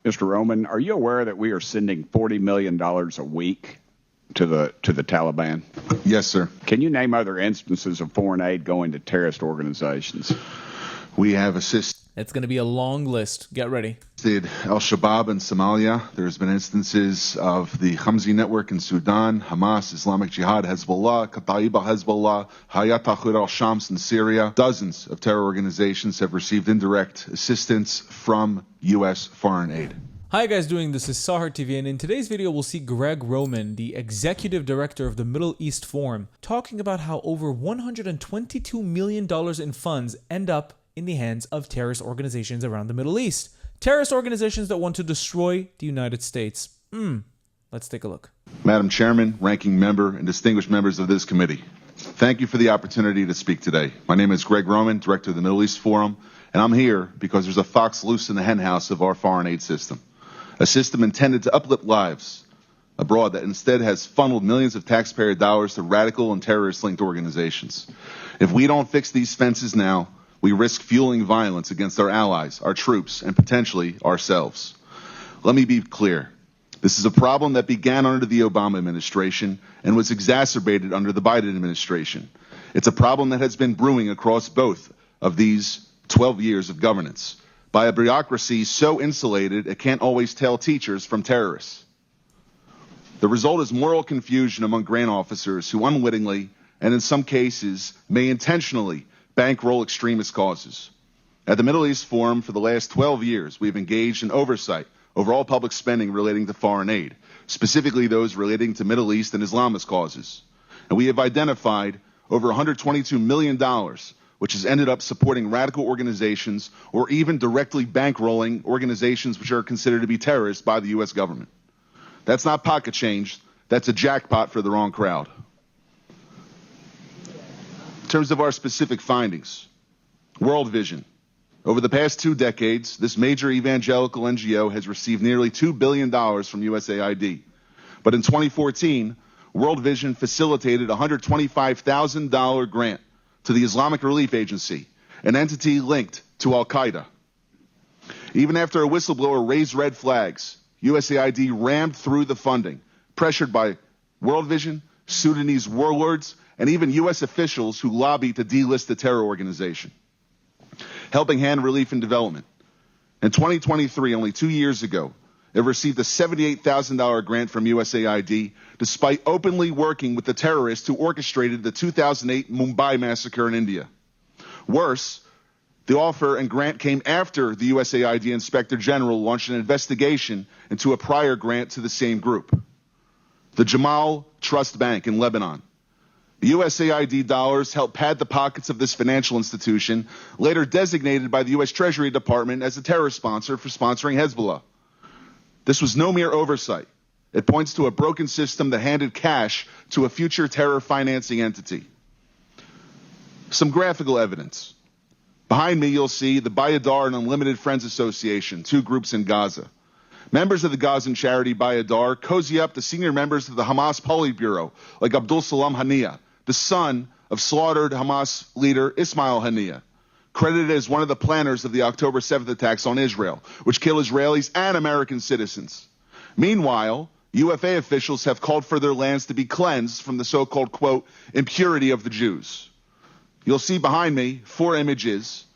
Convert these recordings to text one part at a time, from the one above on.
Mr. Roman, are you aware that we are sending $40 million a week to the Taliban? Yes, sir. Can you name other instances of foreign aid going to terrorist organizations? We have assisted. It's going to be a long list. Get ready. Al-Shabaab in Somalia. There's been instances of the Khamsi network in Sudan, Hamas, Islamic Jihad, Hezbollah, Kataib al-Hezbollah, Hayat Tahrir al-Shams in Syria. Dozens of terror organizations have received indirect assistance from U.S. foreign aid. Hi guys, this is Sahar TV, and in today's video we'll see Greg Roman, the executive director of the Middle East Forum, talking about how over $122 million in funds end up in the hands of terrorist organizations around the Middle East. Terrorist organizations that want to destroy the United States. Let's take a look. Madam Chairman, ranking member, and distinguished members of this committee, thank you for the opportunity to speak today. My name is Greg Roman, director of the Middle East Forum, and I'm here because there's a fox loose in the henhouse of our foreign aid system. A system intended to uplift lives abroad that instead has funneled millions of taxpayer dollars to radical and terrorist-linked organizations. If we don't fix these fences now, we risk fueling violence against our allies, our troops, and potentially ourselves. Let me be clear. This is a problem that began under the Obama administration and was exacerbated under the Biden administration. It's a problem that has been brewing across both of these 12 years of governance by a bureaucracy so insulated it can't always tell teachers from terrorists. The result is moral confusion among grant officers who unwittingly, and in some cases, may intentionally bankroll extremist causes. At the Middle East Forum, for the last 12 years, we've engaged in oversight over all public spending relating to foreign aid, specifically those relating to Middle East and Islamist causes. And we have identified over $122 million, which has ended up supporting radical organizations or even directly bankrolling organizations which are considered to be terrorists by the U.S. government. That's not pocket change. That's a jackpot for the wrong crowd. In terms of our specific findings, World Vision. Over the past 2 decades, this major evangelical NGO has received nearly $2 billion from USAID. But in 2014, World Vision facilitated a $125,000 grant to the Islamic Relief Agency, an entity linked to Al-Qaeda. Even after a whistleblower raised red flags, USAID rammed through the funding, pressured by World Vision, Sudanese warlords, and even U.S. officials who lobbied to delist the terror organization. Helping Hand Relief and Development. In 2023, only 2 years ago, it received a $78,000 grant from USAID, despite openly working with the terrorists who orchestrated the 2008 Mumbai massacre in India. Worse, the offer and grant came after the USAID Inspector General launched an investigation into a prior grant to the same group. The Jamal Trust Bank in Lebanon. The USAID dollars helped pad the pockets of this financial institution, later designated by the U.S. Treasury Department as a terror sponsor for sponsoring Hezbollah. This was no mere oversight. It points to a broken system that handed cash to a future terror financing entity. Some graphical evidence. Behind me, you'll see the Bayadar and Unlimited Friends Association, 2 groups in Gaza. Members of the Gazan charity Bayadar cozy up to senior members of the Hamas Politburo, like Abdul Salam Haniyeh, the son of slaughtered Hamas leader Ismail Haniyeh, credited as one of the planners of the October 7th attacks on Israel, which kill Israelis and American citizens. Meanwhile, UFA officials have called for their lands to be cleansed from the so-called, quote, impurity of the Jews. You'll see behind me 4 images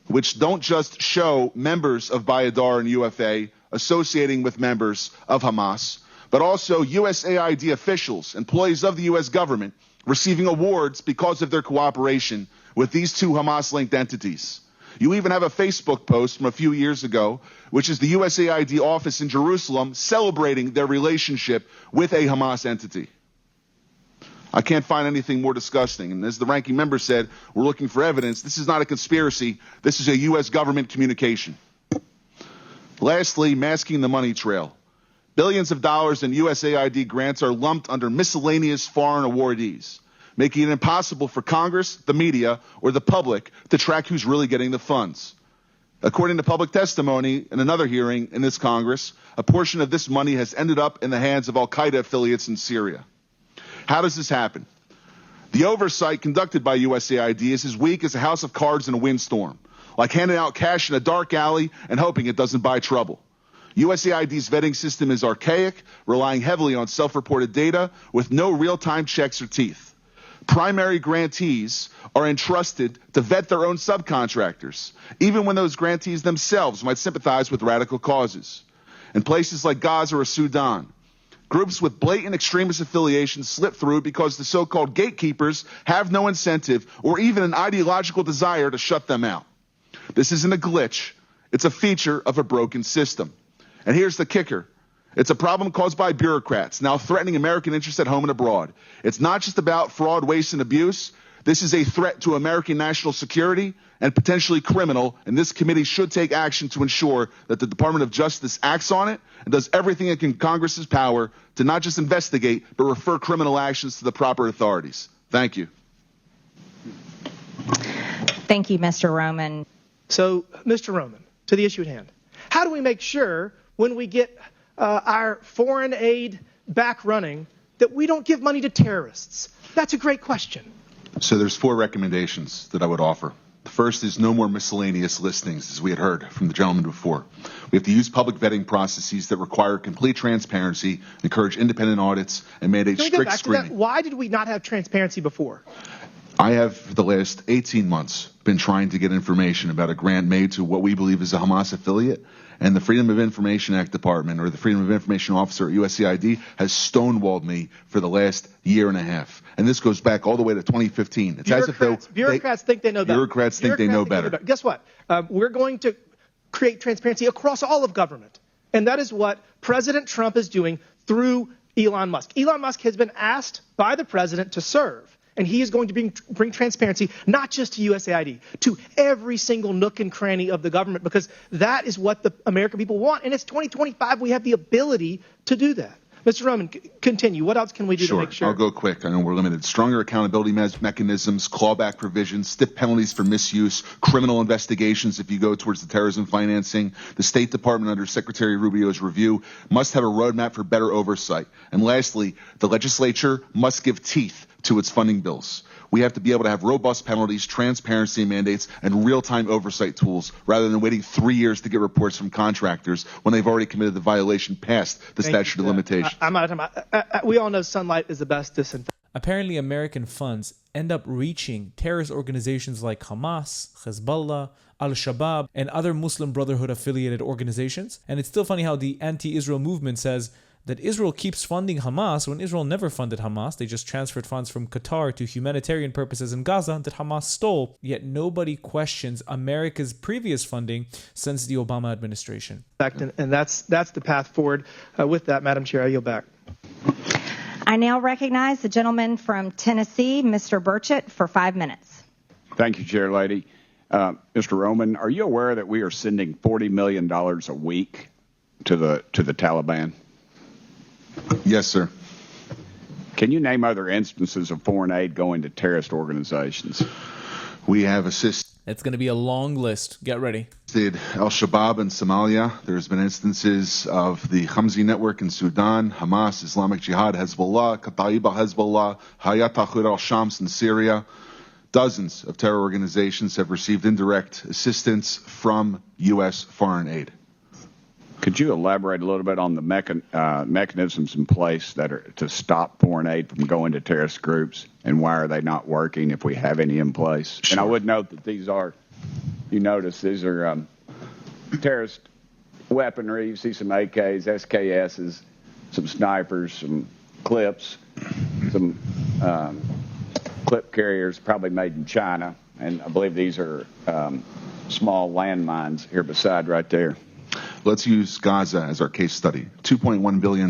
which don't just show members of Bayadar and UFA associating with members of Hamas, but also USAID officials, employees of the U.S. government, receiving awards because of their cooperation with these 2 Hamas-linked entities. You even have a Facebook post from a few years ago, which is the USAID office in Jerusalem celebrating their relationship with a Hamas entity. I can't find anything more disgusting. And as the ranking member said, we're looking for evidence. This is not a conspiracy. This is a U.S. government communication. Lastly, masking the money trail. Billions of dollars in USAID grants are lumped under miscellaneous foreign awardees, making it impossible for Congress, the media, or the public to track who's really getting the funds. According to public testimony in another hearing in this Congress, a portion of this money has ended up in the hands of Al-Qaeda affiliates in Syria. How does this happen? The oversight conducted by USAID is as weak as a house of cards in a windstorm, like handing out cash in a dark alley and hoping it doesn't buy trouble. USAID's vetting system is archaic, relying heavily on self-reported data with no real-time checks or teeth. Primary grantees are entrusted to vet their own subcontractors, even when those grantees themselves might sympathize with radical causes. In places like Gaza or Sudan, groups with blatant extremist affiliations slip through because the so-called gatekeepers have no incentive or even an ideological desire to shut them out. This isn't a glitch. It's a feature of a broken system. And here's the kicker. It's a problem caused by bureaucrats now threatening American interests at home and abroad. It's not just about fraud, waste, and abuse. This is a threat to American national security and potentially criminal, and this committee should take action to ensure that the Department of Justice acts on it and does everything in Congress's power to not just investigate, but refer criminal actions to the proper authorities. Thank you. Thank you, Mr. Roman. So, Mr. Roman, to the issue at hand. How do we make sure when we get our foreign aid back running that we don't give money to terrorists? That's a great question. So there's 4 recommendations that I would offer. The first is no more miscellaneous listings, as we had heard from the gentleman before. We have to use public vetting processes that require complete transparency, encourage independent audits, and mandate Can we go strict back screening. to that? Why did we not have transparency before? I have, for the last 18 months, been trying to get information about a grant made to what we believe is a Hamas affiliate, and the Freedom of Information Act Department, or the Freedom of Information Officer at USAID, has stonewalled me for the last year and a half. And this goes back all the way to 2015. It's as if bureaucrats think they know better. Bureaucrats think they know better. Guess what? We're going to create transparency across all of government. And that is what President Trump is doing through Elon Musk. Elon Musk has been asked by the president to serve. And he is going to bring transparency, not just to USAID, to every single nook and cranny of the government, because that is what the American people want. And it's 2025. We have the ability to do that. Mr. Roman, continue. What else can we do to make sure? I'll go quick. I know we're limited. Stronger accountability mechanisms, clawback provisions, stiff penalties for misuse, criminal investigations if you go towards the terrorism financing. The State Department, under Secretary Rubio's review, must have a roadmap for better oversight. And lastly, the legislature must give teeth to its funding bills. We have to be able to have robust penalties, transparency mandates, and real-time oversight tools rather than waiting 3 years to get reports from contractors when they've already committed the violation past the statute of limitations. I'm out of time. We all know sunlight is the best disinfectant. Apparently, American funds end up reaching terrorist organizations like Hamas, Hezbollah, Al-Shabaab, and other Muslim Brotherhood affiliated organizations. And it's still funny how the anti-Israel movement says that Israel keeps funding Hamas when Israel never funded Hamas. They just transferred funds from Qatar to humanitarian purposes in Gaza that Hamas stole. Yet nobody questions America's previous funding since the Obama administration. And that's the path forward. With that, Madam Chair, I yield back. I now recognize the gentleman from Tennessee, Mr. Burchett, for 5 minutes. Thank you, Chair Lady. Mr. Roman, are you aware that we are sending $40 million a week to the Taliban? Yes, sir. Can you name other instances of foreign aid going to terrorist organizations? We have assisted It's going to be a long list. Get ready. Al-Shabaab in Somalia. There's been instances of the Khamsi network in Sudan, Hamas, Islamic Jihad, Hezbollah, Kataib al-Hezbollah, Hayat Tahrir al-Shams in Syria. Dozens of terror organizations have received indirect assistance from U.S. foreign aid. Could you elaborate a little bit on the mechanisms in place that are to stop foreign aid from going to terrorist groups, and why are they not working if we have any in place? Sure. And I would note that these are, you notice, these are terrorist weaponry. You see some AKs, SKSs, some snipers, some clips, some clip carriers, probably made in China. And I believe these are small landmines here beside right there. Let's use Gaza as our case study. $2.1 billion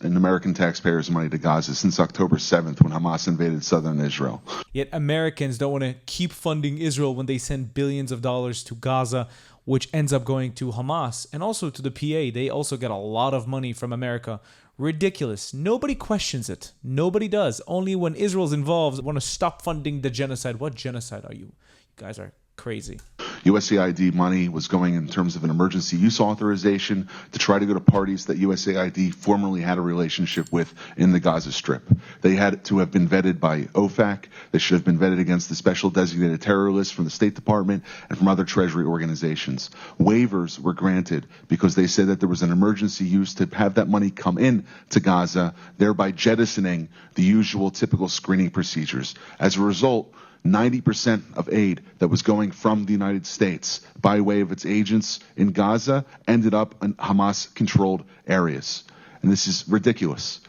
in American taxpayers' money to Gaza since October 7th when Hamas invaded southern Israel. Yet Americans don't want to keep funding Israel when they send billions of dollars to Gaza, which ends up going to Hamas and also to the PA. They also get a lot of money from America. Ridiculous. Nobody questions it. Nobody does. Only when Israel's involved, want to stop funding the genocide. What genocide are you? You guys are crazy. USAID money was going in terms of an emergency use authorization to try to go to parties that USAID formerly had a relationship with in the Gaza Strip. They had to have been vetted by OFAC. They should have been vetted against the special designated terror list from the State Department and from other Treasury organizations. Waivers were granted because they said that there was an emergency use to have that money come in to Gaza, thereby jettisoning the usual typical screening procedures. As a result, 90% of aid that was going from the United States by way of its agents in Gaza ended up in Hamas-controlled areas. And this is ridiculous.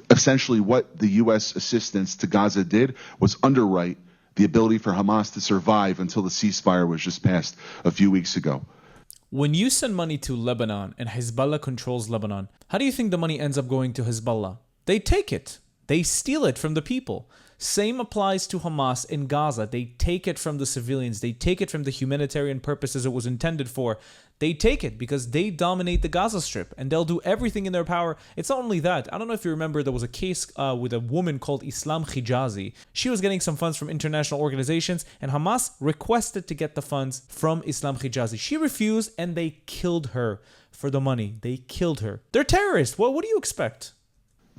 Essentially, what the U.S. assistance to Gaza did was underwrite the ability for Hamas to survive until the ceasefire was just passed a few weeks ago. When you send money to Lebanon and Hezbollah controls Lebanon, how do you think the money ends up going to Hezbollah? They take it. They steal it from the people. Same applies to Hamas in Gaza. They take it from the civilians. They take it from the humanitarian purposes it was intended for. They take it because they dominate the Gaza Strip and they'll do everything in their power. It's not only that. I don't know if you remember, there was a case with a woman called Islam Hijazi. She was getting some funds from international organizations and Hamas requested to get the funds from Islam Hijazi. She refused and they killed her for the money. They killed her. They're terrorists. Well, what do you expect?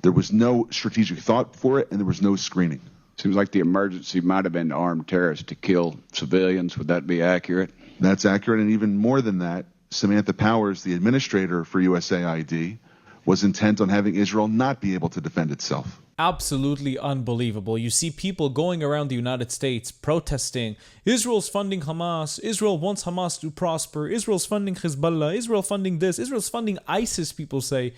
There was no strategic thought for it, and there was no screening. Seems like the emergency might have been armed terrorists to kill civilians. Would that be accurate? That's accurate, and even more than that, Samantha Powers, the administrator for USAID, was intent on having Israel not be able to defend itself. Absolutely unbelievable. You see people going around the United States protesting, Israel's funding Hamas, Israel wants Hamas to prosper, Israel's funding Hezbollah, Israel funding this, Israel's funding ISIS, people say.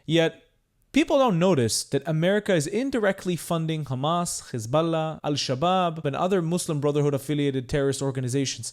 Yet, people don't notice that America is indirectly funding Hamas, Hezbollah, Al-Shabaab, and other Muslim Brotherhood-affiliated terrorist organizations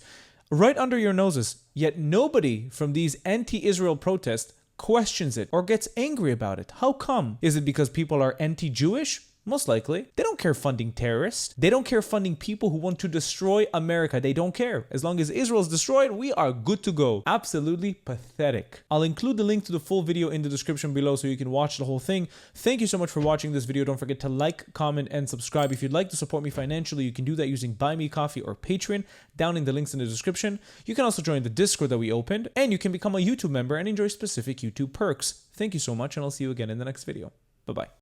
right under your noses. Yet nobody from these anti-Israel protests questions it or gets angry about it. How come? Is it because people are anti-Jewish? Most likely. They don't care funding terrorists. They don't care funding people who want to destroy America. They don't care. As long as Israel is destroyed, we are good to go. Absolutely pathetic. I'll include the link to the full video in the description below so you can watch the whole thing. Thank you so much for watching this video. Don't forget to like, comment, and subscribe. If you'd like to support me financially, you can do that using Buy Me Coffee or Patreon down in the links in the description. You can also join the Discord that we opened, and you can become a YouTube member and enjoy specific YouTube perks. Thank you so much, and I'll see you again in the next video. Bye-bye.